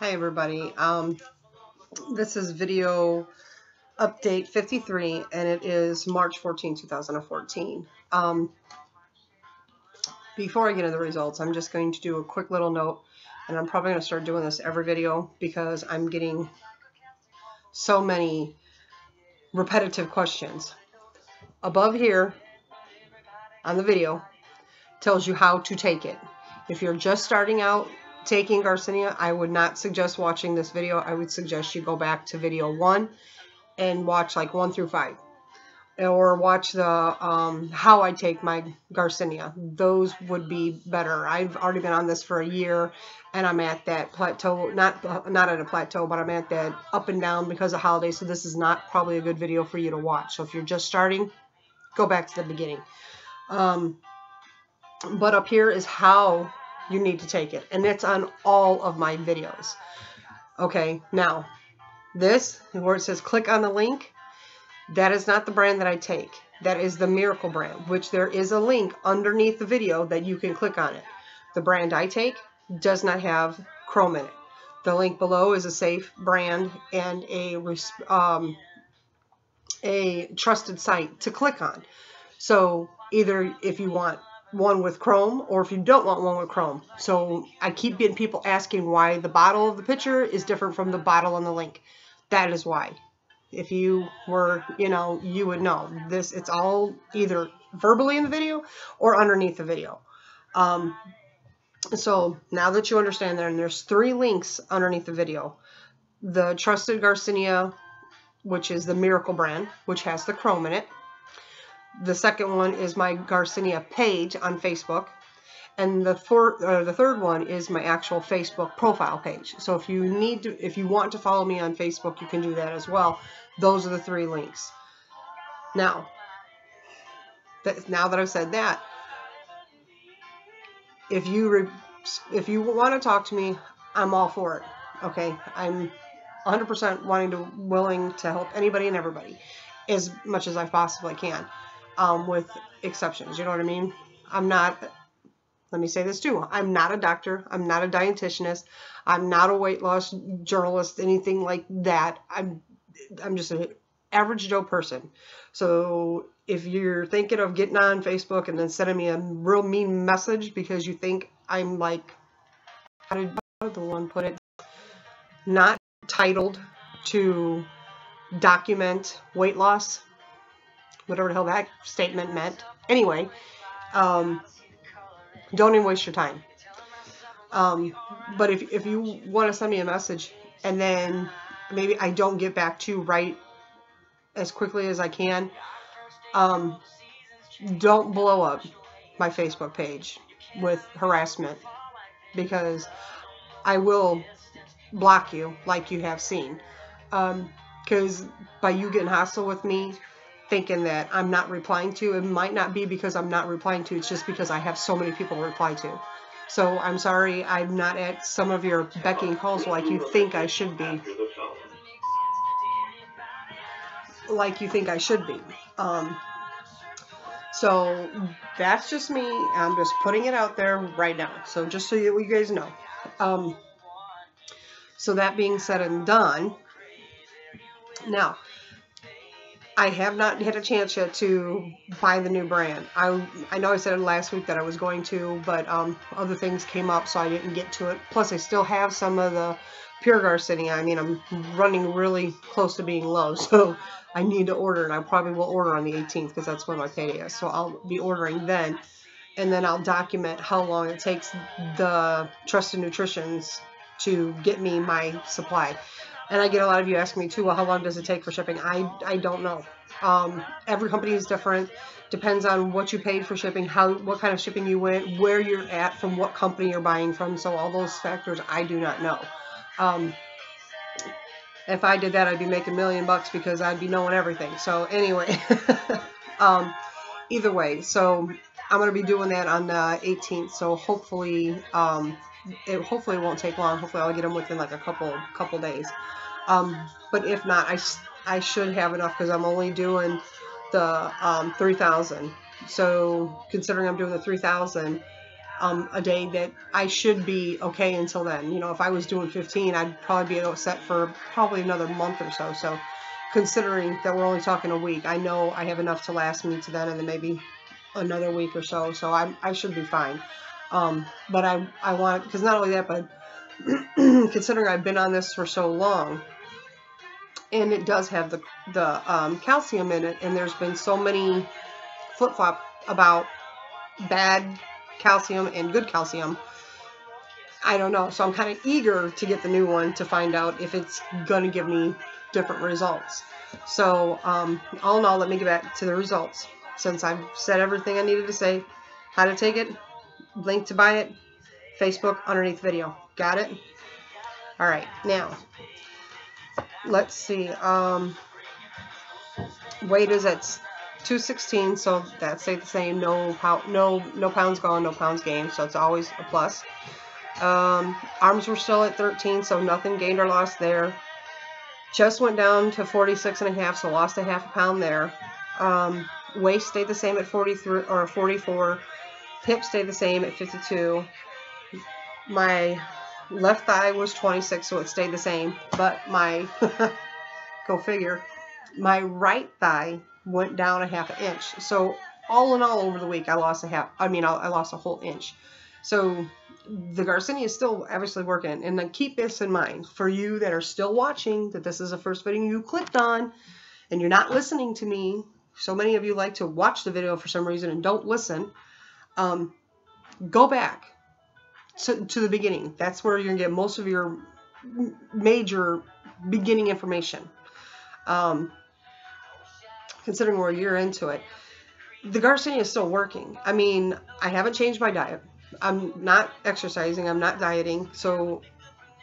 Hi everybody. This is video update 53 and it is March 14, 2014. Before I get into the results, I'm just going to do a quick little note, and I'm probably going to start doing this every video because I'm getting so many repetitive questions. Above here on the video tells you how to take it. If you're just starting out taking Garcinia, I would not suggest watching this video. I would suggest you go back to video 1 and watch like 1 through 5, or watch the how I take my Garcinia. Those would be better. I've already been on this for a year and I'm at that plateau, not at a plateau, but I'm at that up and down because of holidays, so this is not probably a good video for you to watch. So if you're just starting, go back to the beginning. But up here is how you need to take it, and it's on all of my videos. Okay, now this, where it says click on the link, that is not the brand that I take. That is the Miracle brand, which there is a link underneath the video that you can click on it. The brand I take does not have chrome in it. The link below is a safe brand and a trusted site to click on. So either if you want one with chrome or if you don't want one with chrome. So I keep getting people asking why the bottle of the picture is different from the bottle on the link. That is why. If you were, you would know. It's all either verbally in the video or underneath the video. So now that you understand that, and there's 3 links underneath the video. The Trusted Garcinia, which is the Miracle brand, which has the chrome in it. The second one is my Garcinia page on Facebook. And the third one is my actual Facebook profile page. So if you want to follow me on Facebook, you can do that as well. Those are the 3 links. Now that I've said that, if you want to talk to me, I'm all for it. Okay, I'm 100% willing to help anybody and everybody as much as I possibly can, with exceptions. You know what I mean? Let me say this too. I'm not a doctor. I'm not a dietitianist. I'm not a weight loss journalist, anything like that. I'm just an average Joe person. So if you're thinking of getting on Facebook and then sending me a real mean message because you think I'm like, how did the one put it, not titled to document weight loss, whatever the hell that statement meant. Anyway, don't even waste your time. But if you want to send me a message and then maybe I don't get back to you right as quickly as I can, don't blow up my Facebook page with harassment, because I will block you like you have seen. Because by you getting hostile with me, thinking that I'm not replying to, it might not be because I'm not replying to, it's just because I have so many people to reply to. So I'm sorry I'm not at some of your becking calls like you think I should be. So that's just me. I'm just putting it out there right now. So just so you guys know. So that being said and done, now I have not had a chance yet to buy the new brand. I know I said last week that I was going to, but other things came up, so I didn't get to it. Plus, I still have some of the pure Garcinia. I mean, I'm running really close to being low, so I need to order, and I probably will order on the 18th because that's when my payday is. So I'll be ordering then, and then I'll document how long it takes the Trusted Nutritions to get me my supply. And I get a lot of you asking me too, well, how long does it take for shipping? I don't know. Every company is different. Depends on what you paid for shipping, what kind of shipping you went, where you're at, from what company you're buying from. So all those factors I do not know. If I did that, I'd be making $1 million because I'd be knowing everything. So anyway, either way, so I'm going to be doing that on the 18th. So hopefully, hopefully it won't take long. Hopefully I'll get them within like a couple days. But if not, I should have enough because I'm only doing the 3,000. So considering I'm doing the 3,000, a day, that I should be okay until then. You know, if I was doing 15, I'd probably be set for probably another month or so. So considering that we're only talking a week, I know I have enough to last me to then, and then maybe another week or so. So I should be fine. But I want, because not only that, but considering I've been on this for so long, and it does have the calcium in it, and there's been so many flip-flop about bad calcium and good calcium, I don't know. So I'm kind of eager to get the new one to find out if it's going to give me different results. So all in all, let me get back to the results. Since I've said everything I needed to say, how to take it, link to buy it, Facebook underneath the video. Got it? All right, now let's see. Weight is at 216, so that stayed the same. No pounds gone, no pounds gained, so it's always a plus. Arms were still at 13, so nothing gained or lost there. Chest went down to 46.5, so lost a half a pound there. Waist stayed the same at 43 or 44. Hips stayed the same at 52. My left thigh was 26, so it stayed the same. But my, go figure, my right thigh went down a half an inch. So all in all, over the week, I lost I lost a whole inch. So the Garcinia is still obviously working. And then keep this in mind, for you that are still watching, that this is the first video you clicked on, and you're not listening to me. So many of you like to watch the video for some reason and don't listen. Go back to the beginning. That's where you're going to get most of your major beginning information. Considering we're a year into it, the Garcinia is still working. I mean, I haven't changed my diet. I'm not exercising. I'm not dieting. So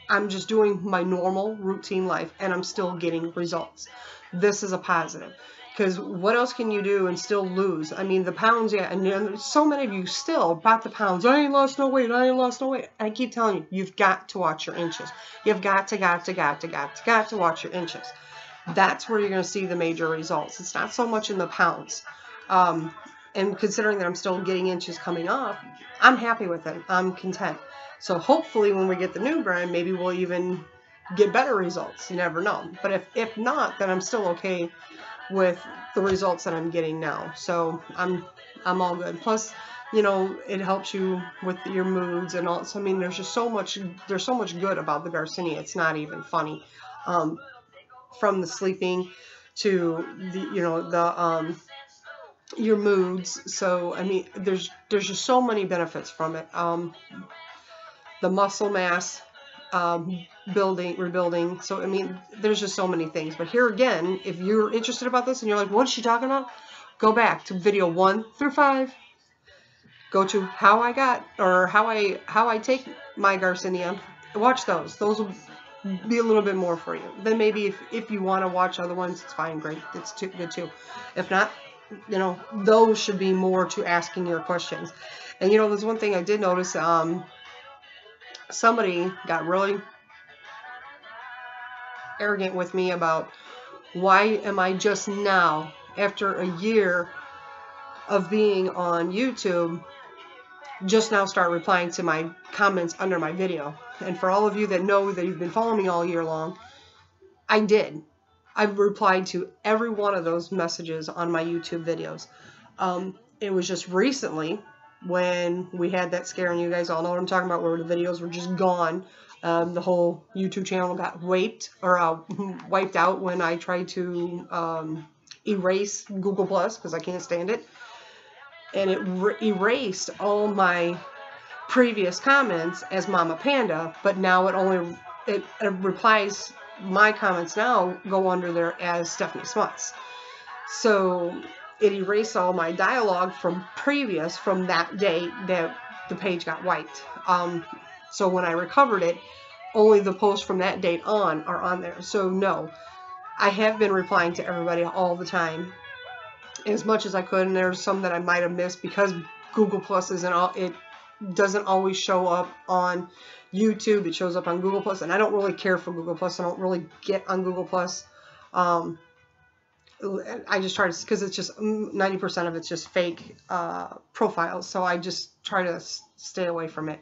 I'm just doing my normal routine life, and I'm still getting results. This is a positive. Because what else can you do and still lose? I mean, the pounds, yeah, and so many of you still about the pounds. I ain't lost no weight. I ain't lost no weight. I keep telling you, you've got to watch your inches. You've got to watch your inches. That's where you're going to see the major results. It's not so much in the pounds. And considering that I'm still getting inches coming off, I'm happy with it. I'm content. So hopefully when we get the new brand, maybe we'll even get better results. You never know. But if not, then I'm still okay with the results that I'm getting now. So I'm all good. Plus, you know, it helps you with your moods and all. So I mean, there's so much good about the Garcinia. It's not even funny. From the sleeping to the, you know, your moods. So I mean, there's just so many benefits from it. The muscle mass, rebuilding. So I mean, there's just so many things. But here again, if you're interested about this and you're like, what is she talking about? Go back to video 1 through 5. Go to how I take my Garcinia. Watch those. Those will be a little bit more for you. Then maybe if you want to watch other ones, it's fine, great. It's good too. If not, you know, those should be more to asking your questions. And you know, there's one thing I did notice. Somebody got really arrogant with me about why am I just now, after a year of being on YouTube, just now start replying to my comments under my video. And for all of you that know that you've been following me all year long, I did. I've replied to every one of those messages on my YouTube videos. It was just recently when we had that scare, and you guys all know what I'm talking about, where the videos were just gone. The whole YouTube channel got wiped out when I tried to erase Google Plus because I can't stand it. And it erased all my previous comments as Mama Panda, but now it replies, my comments now go under there as Stephanie Szmuc. So it erased all my dialogue from that day that the page got wiped. So when I recovered it, only the posts from that date on are on there. So no, I have been replying to everybody all the time as much as I could, and there's some that I might have missed because Google Plus it doesn't always show up on YouTube. It shows up on Google Plus, and I don't really care for Google Plus. I don't really get on Google Plus. I just try to, because it's just 90% of it's just fake profiles, so I just try to stay away from it.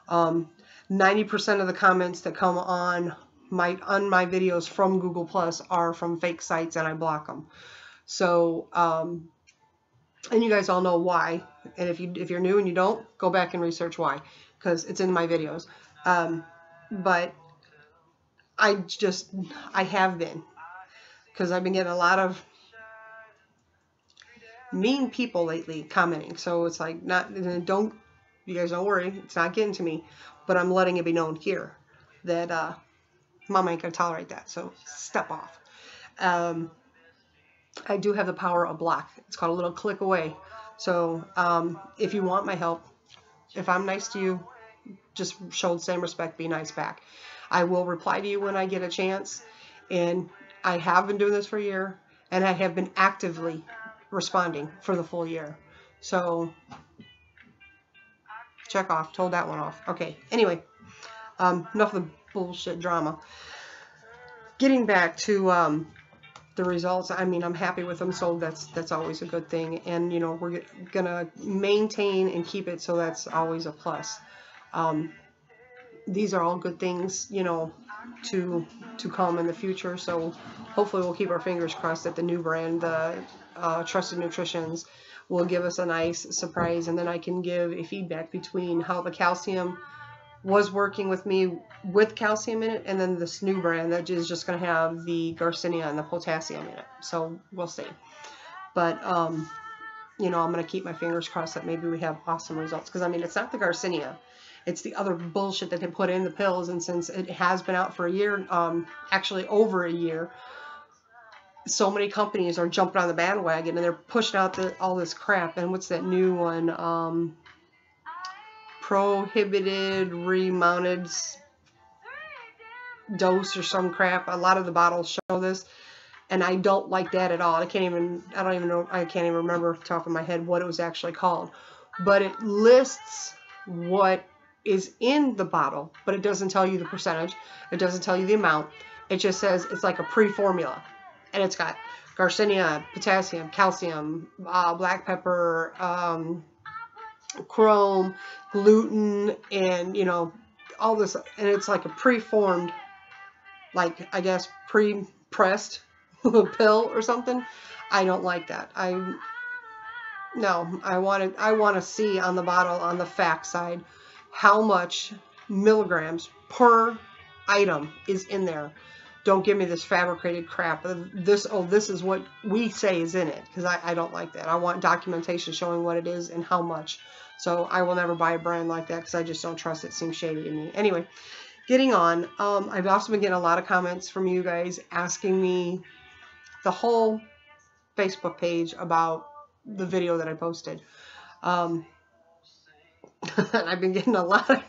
90% of the comments that come on my videos from Google Plus are from fake sites, and I block them. So, and you guys all know why. And if you're new and you don't, go back and research why, because it's in my videos. But I have been, because I've been getting a lot of mean people lately commenting. So it's like, you guys don't worry, it's not getting to me, but I'm letting it be known here that Mama ain't gonna tolerate that. So step off. I do have the power of block. It's called a little click away. So if you want my help, if I'm nice to you, just show the same respect, be nice back. I will reply to you when I get a chance, and I have been doing this for a year, and I have been actively responding for the full year. So check off, told that one off. Okay, anyway, enough of the bullshit drama. Getting back to the results, I mean, I'm happy with them, so that's always a good thing. And you know, we're gonna maintain and keep it, so that's always a plus. These are all good things, you know, to come in the future. So hopefully we'll keep our fingers crossed that the new brand, the Trusted Nutritions, will give us a nice surprise, and then I can give a feedback between how the calcium was working with me with calcium in it, and then this new brand that is just going to have the Garcinia and the potassium in it. So we'll see. But you know, I'm going to keep my fingers crossed that maybe we have awesome results, because I mean, it's not the Garcinia, it's the other bullshit that they put in the pills. And since it has been out for a year, actually over a year, so many companies are jumping on the bandwagon and they're pushing out all this crap. And what's that new one? Prohibited remounted dose or some crap. A lot of the bottles show this, and I don't like that at all. I can't even remember off the top of my head what it was actually called. But it lists what is in the bottle, but it doesn't tell you the percentage. It doesn't tell you the amount. It just says it's like a pre-formula, and it's got Garcinia, potassium, calcium, black pepper, chrome, gluten, and you know, all this, and it's like a pre-formed, like, I guess pre-pressed pill or something. I don't like that. I want to see on the bottle, on the fact side, how much milligrams per item is in there. Don't give me this fabricated crap. This is what we say is in it, because I don't like that. I want documentation showing what it is and how much. So I will never buy a brand like that, because I just don't trust it. It seems shady to me. Anyway, getting on. I've also been getting a lot of comments from you guys asking me the whole Facebook page about the video that I posted. I've been getting a lot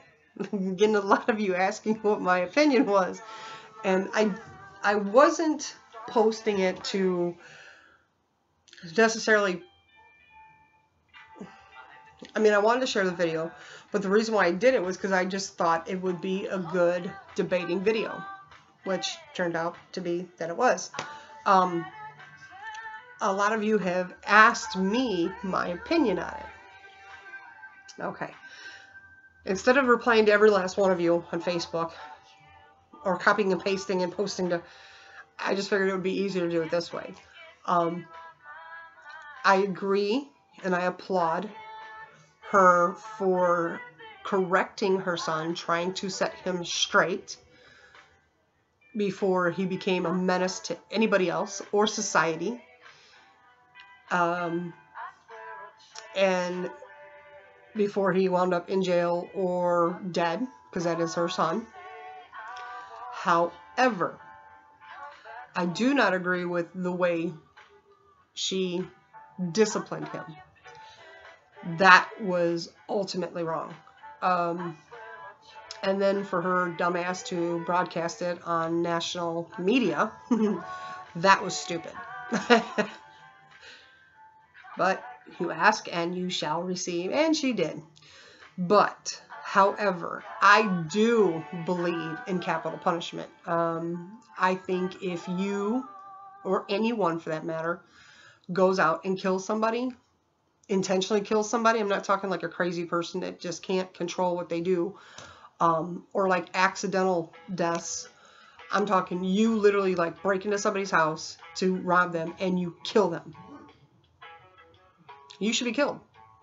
of you asking what my opinion was, and I wasn't posting it to necessarily. I mean, I wanted to share the video, but the reason why I did it was because I just thought it would be a good debating video, which turned out to be that it was. A lot of you have asked me my opinion on it. Okay. Instead of replying to every last one of you on Facebook, or copying and pasting and posting to, I just figured it would be easier to do it this way. I agree and I applaud her for correcting her son, trying to set him straight before he became a menace to anybody else or society. And before he wound up in jail or dead, because that is her son. However, I do not agree with the way she disciplined him. That was ultimately wrong. And then for her dumbass to broadcast it on national media, that was stupid. But you ask and you shall receive, and she did. But, however, I do believe in capital punishment. I think if you or anyone for that matter, goes out and kills somebody, intentionally kills somebody, I'm not talking like a crazy person that just can't control what they do, or like accidental deaths. I'm talking you literally like break into somebody's house to rob them and you kill them. You should be killed.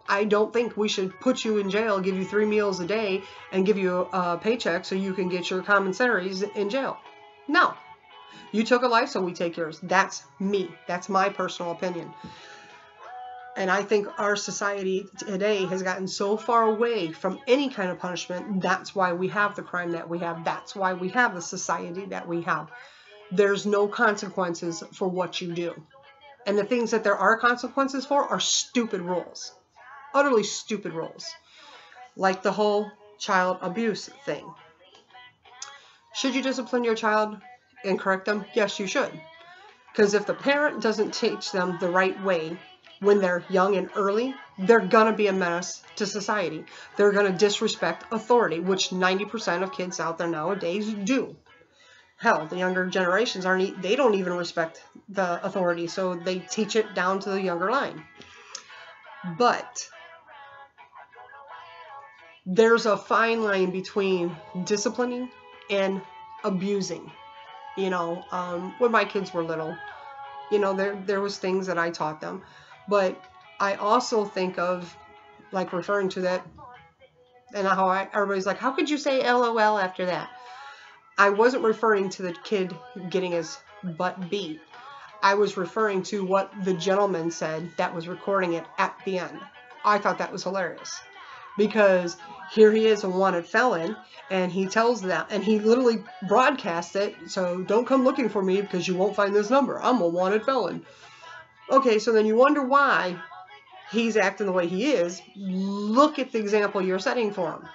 I don't think we should put you in jail, give you 3 meals a day, and give you a paycheck so you can get your commissaries in jail. No. You took a life, so we take yours. That's me. That's my personal opinion. And I think our society today has gotten so far away from any kind of punishment. That's why we have the crime that we have. That's why we have the society that we have. There's no consequences for what you do. And the things that there are consequences for are stupid rules. Utterly stupid rules. Like the whole child abuse thing. Should you discipline your child and correct them? Yes, you should. Because if the parent doesn't teach them the right way when they're young and early, they're going to be a menace to society. They're going to disrespect authority, which 90% of kids out there nowadays do. Hell, the younger generations they don't even respect the authority, so they teach it down to the younger line. But there's a fine line between disciplining and abusing. You know, when my kids were little, you know, there was things that I taught them. But I also think of, like, referring to that, and how everybody's like, how could you say LOL after that? I wasn't referring to the kid getting his butt beat. I was referring to what the gentleman said that was recording it at the end. I thought that was hilarious. Because here he is, a wanted felon, and he tells them, and he literally broadcasts it, so don't come looking for me because you won't find this number. I'm a wanted felon. Okay, so then you wonder why he's acting the way he is. Look at the example you're setting for him.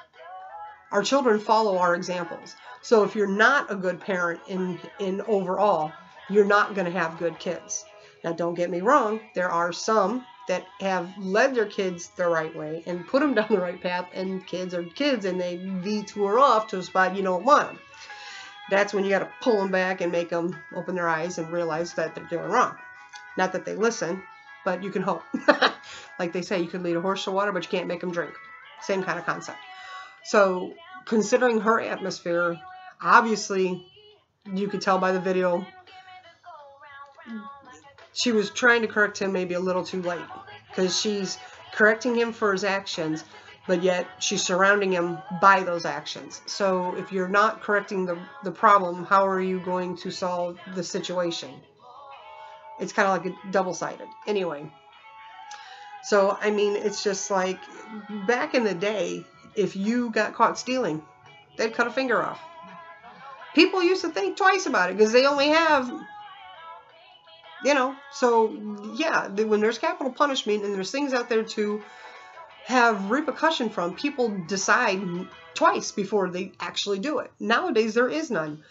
Our children follow our examples. So if you're not a good parent in overall, you're not going to have good kids. Now, don't get me wrong. There are some that have led their kids the right way and put them down the right path, and kids are kids, and they detour off to a spot you don't want them. That's when you got to pull them back and make them open their eyes and realize that they're doing wrong. Not that they listen, but you can hope. Like they say, you can lead a horse to water, but you can't make them drink. Same kind of concept. So, considering her atmosphere, obviously, you could tell by the video, she was trying to correct him maybe a little too late. Because she's correcting him for his actions, but yet she's surrounding him by those actions. So, if you're not correcting the problem, how are you going to solve the situation? It's kind of like a double-sided. Anyway. So, I mean, it's just like, back in the day, if you got caught stealing, they'd cut a finger off. People used to think twice about it because they only have, you know, so yeah, when there's capital punishment and there's things out there to have repercussion from, people decide twice before they actually do it. Nowadays, there is none.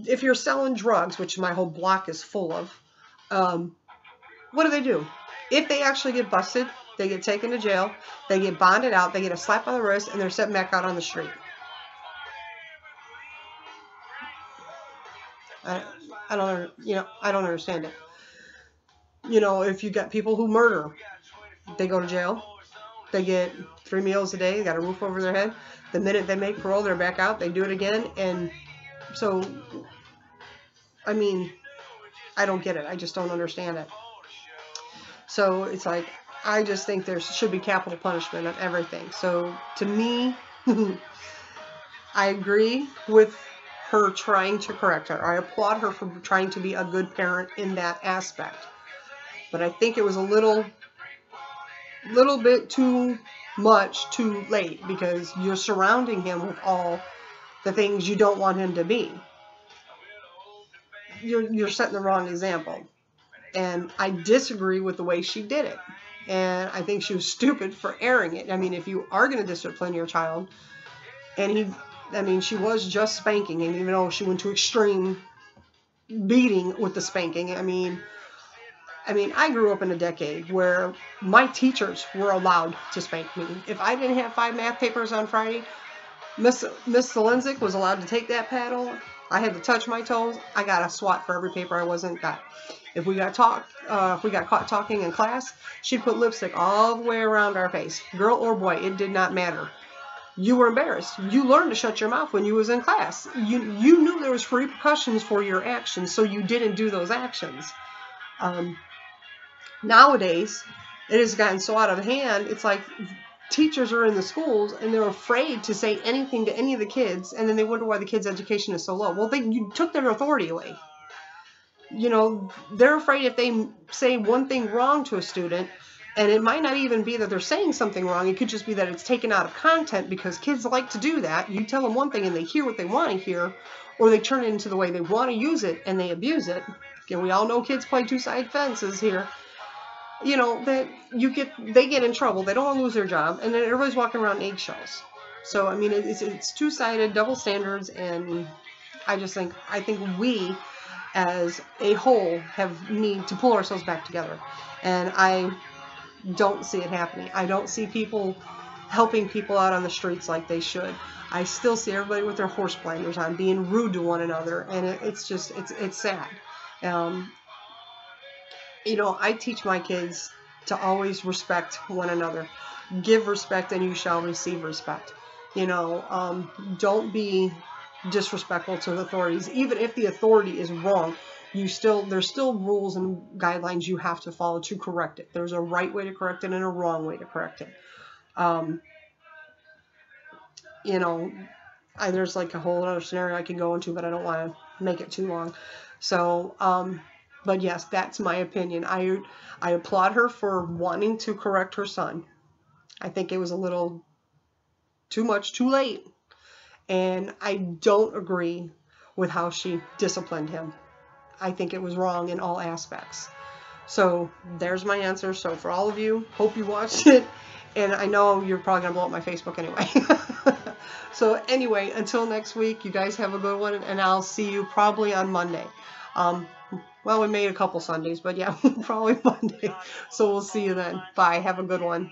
If you're selling drugs, which my whole block is full of, what do? If they actually get busted, they get taken to jail, they get bonded out, they get a slap on the wrist, and they're sent back out on the street. I don't understand it. You know, if you got people who murder, they go to jail, they get 3 meals a day, they got a roof over their head. The minute they make parole, they're back out, they do it again, and so, I mean, I don't get it. I just don't understand it. So it's like, I just think there should be capital punishment on everything. So to me, I agree with her trying to correct her. I applaud her for trying to be a good parent in that aspect. But I think it was a little bit too much too late, because you're surrounding him with all the things you don't want him to be. You're setting the wrong example. And I disagree with the way she did it. And I think she was stupid for airing it. I mean, if you are going to discipline your child, and she was just spanking, and even though she went to extreme beating with the spanking, I mean, I grew up in a decade where my teachers were allowed to spank me. If I didn't have 5 math papers on Friday, Miss Zelenzik was allowed to take that paddle I had to touch my toes, I got a swat for every paper I wasn't got. If we got caught talking in class, she'd put lipstick all the way around our face. Girl or boy, it did not matter. You were embarrassed. You learned to shut your mouth when you was in class. You knew there was repercussions for your actions, so you didn't do those actions. Nowadays, it has gotten so out of hand, it's like teachers are in the schools and they're afraid to say anything to any of the kids, and then they wonder why the kids' education is so low. Well, you took their authority away. You know, they're afraid if they say one thing wrong to a student, and it might not even be that they're saying something wrong, it could just be that it's taken out of content, because kids like to do that. You tell them one thing and they hear what they want to hear, or they turn it into the way they want to use it and they abuse it. And we all know kids play two-sided fences here. You know, that they get in trouble, they don't want to lose their job, and then everybody's walking around eggshells. So I mean, it's two-sided, double standards, and I think we as a whole need to pull ourselves back together. And I don't see it happening. I don't see people helping people out on the streets like they should. I still see everybody with their horse blinders on, being rude to one another, and it's sad. You know, I teach my kids to always respect one another. Give respect and you shall receive respect. You know, don't be disrespectful to the authorities. Even if the authority is wrong, there's still rules and guidelines you have to follow to correct it. There's a right way to correct it and a wrong way to correct it. You know, there's like a whole other scenario I can go into, but I don't want to make it too long. So, but yes, that's my opinion. I applaud her for wanting to correct her son. I think it was a little too much, too late. And I don't agree with how she disciplined him. I think it was wrong in all aspects. So there's my answer. So for all of you, hope you watched it. And I know you're probably going to blow up my Facebook anyway. So anyway, until next week, you guys have a good one. And I'll see you probably on Monday. Well, we made a couple Sundays, but yeah, probably Monday. So we'll see you then. Bye. Have a good one.